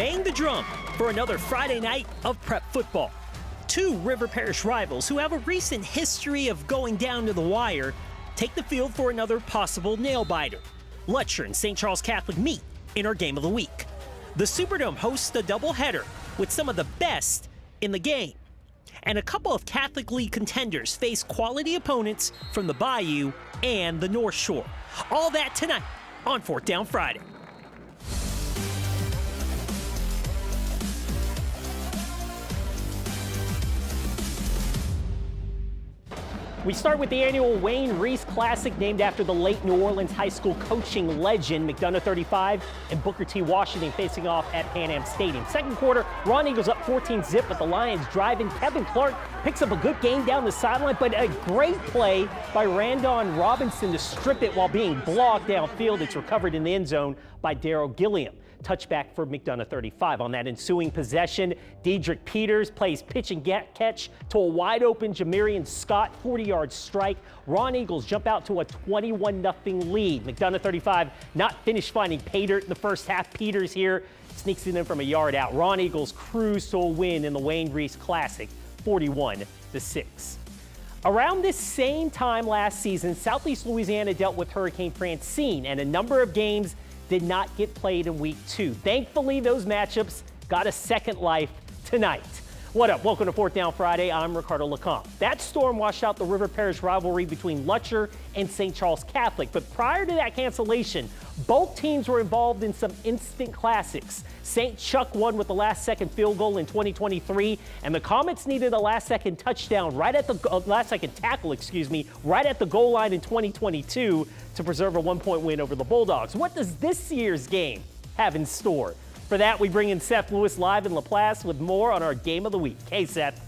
bang the drum for another Friday night of prep football. Two River Parish rivals who have a recent history of going down to the wire take the field for another possible nail-biter. Lutcher and St. Charles Catholic meet in our game of the week. The Superdome hosts a doubleheader with some of the best in the game. And a couple of Catholic League contenders face quality opponents from the Bayou and the North Shore. All that tonight on 4th Down Friday. We start with the annual Wayne Reese Classic, named after the late New Orleans high school coaching legend. McDonough 35 and Booker T. Washington facing off at Pan Am Stadium. Second quarter, Ron Eagles up 14-0, but the Lions driving. Kevin Clark picks up a good gain down the sideline, but a great play by Randon Robinson to strip it while being blocked downfield. It's recovered in the end zone by Darryl Gilliam. Touchback for McDonough 35. On that ensuing possession, Dedrick Peters plays pitch and catch to a wide open Jamarian Scott 40-yard strike. Ron Eagles jump out to a 21-0 lead. McDonough 35 not finished finding pay dirt in the first half. Peters here sneaks it in from a yard out. Ron Eagles cruise to a win in the Wayne Reese Classic, 41-6. Around this same time last season, Southeast Louisiana dealt with Hurricane Francine, and a number of games did not get played in week 2. Thankfully, those matchups got a second life tonight. What up? Welcome to 4th Down Friday. I'm Ricardo Lecomte. That storm washed out the River Parish rivalry between Lutcher and St. Charles Catholic. But prior to that cancellation, both teams were involved in some instant classics. St. Chuck won with the last-second field goal in 2023, and the Comets needed a last-second touchdown right at the last-second tackle, right at the goal line in 2022 to preserve a one-point win over the Bulldogs. What does this year's game have in store? For that, we bring in Seth Lewis live in LaPlace with more on our Game of the Week. Hey, Seth.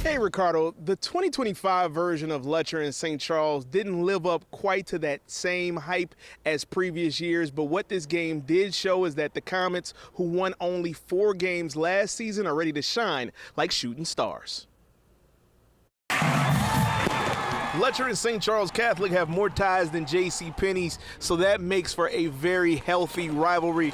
Hey, Ricardo. The 2025 version of Lutcher and St. Charles didn't live up quite to that same hype as previous years, but what this game did show is that the Comets, who won only 4 games last season, are ready to shine like shooting stars. Lutcher and St. Charles Catholic have more ties than J.C. Penney's, so that makes for a very healthy rivalry.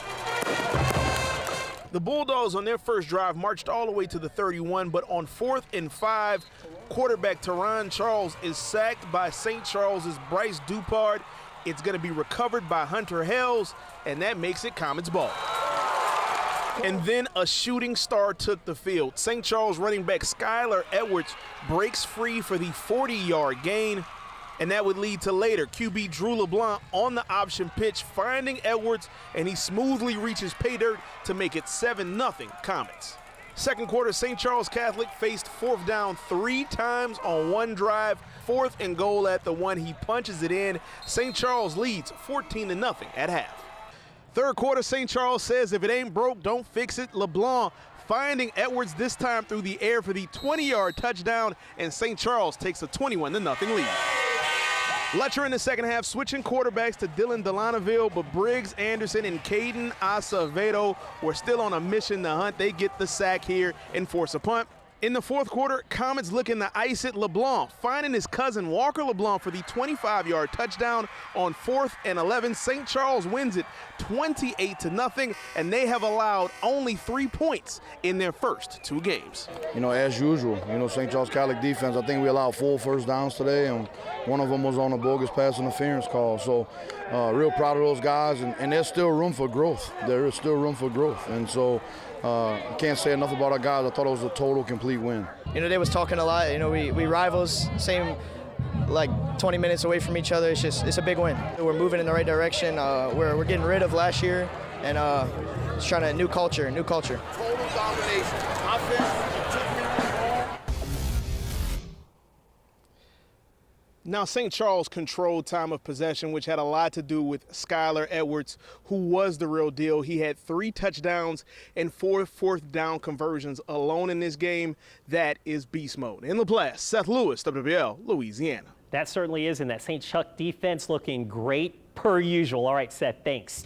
The Bulldogs on their first drive marched all the way to the 31, but on 4th and 5, quarterback Teron Charles is sacked by St. Charles's Bryce Dupard. It's going to be recovered by Hunter Hells, and that makes it Comets ball. And then a shooting star took the field. St. Charles running back Skylar Edwards breaks free for the 40-yard gain, and that would lead to later QB Drew LeBlanc on the option pitch, finding Edwards, and he smoothly reaches pay dirt to make it 7-0 Comets. Second quarter, St. Charles Catholic faced 4th down 3 times on one drive. 4th and goal at the 1. He punches it in. St. Charles leads 14-0 at half. Third quarter, St. Charles says if it ain't broke, don't fix it. LeBlanc finding Edwards this time through the air for the 20-yard touchdown, and St. Charles takes a 21-0 lead. Lutcher in the second half switching quarterbacks to Dylan Delanaville, but Briggs Anderson and Caden Acevedo were still on a mission to hunt. They get the sack here and force a punt. In the fourth quarter, Comets looking to ice it. LeBlanc finding his cousin Walker LeBlanc for the 25-yard touchdown on 4th and 11. St. Charles wins it 28-0, and they have allowed only 3 points in their first 2 games. As usual, St. Charles Catholic defense, I think we allowed 4 first downs today, and one of them was on a bogus pass interference call. So real proud of those guys, and there's still room for growth. There is still room for growth, and so can't say enough about our guys. I thought it was a total, complete win. They was talking a lot. We rivals, same like 20 minutes away from each other. It's a big win. We're moving in the right direction. We're getting rid of last year, and just trying a new culture. Total domination, offense. Now, St. Charles controlled time of possession, which had a lot to do with Skylar Edwards, who was the real deal. He had 3 touchdowns and 4 fourth down conversions alone in this game. That is beast mode. In LaPlace, Seth Lewis, WWL, Louisiana. That certainly is, and that St. Chuck defense looking great per usual. All right, Seth, thanks.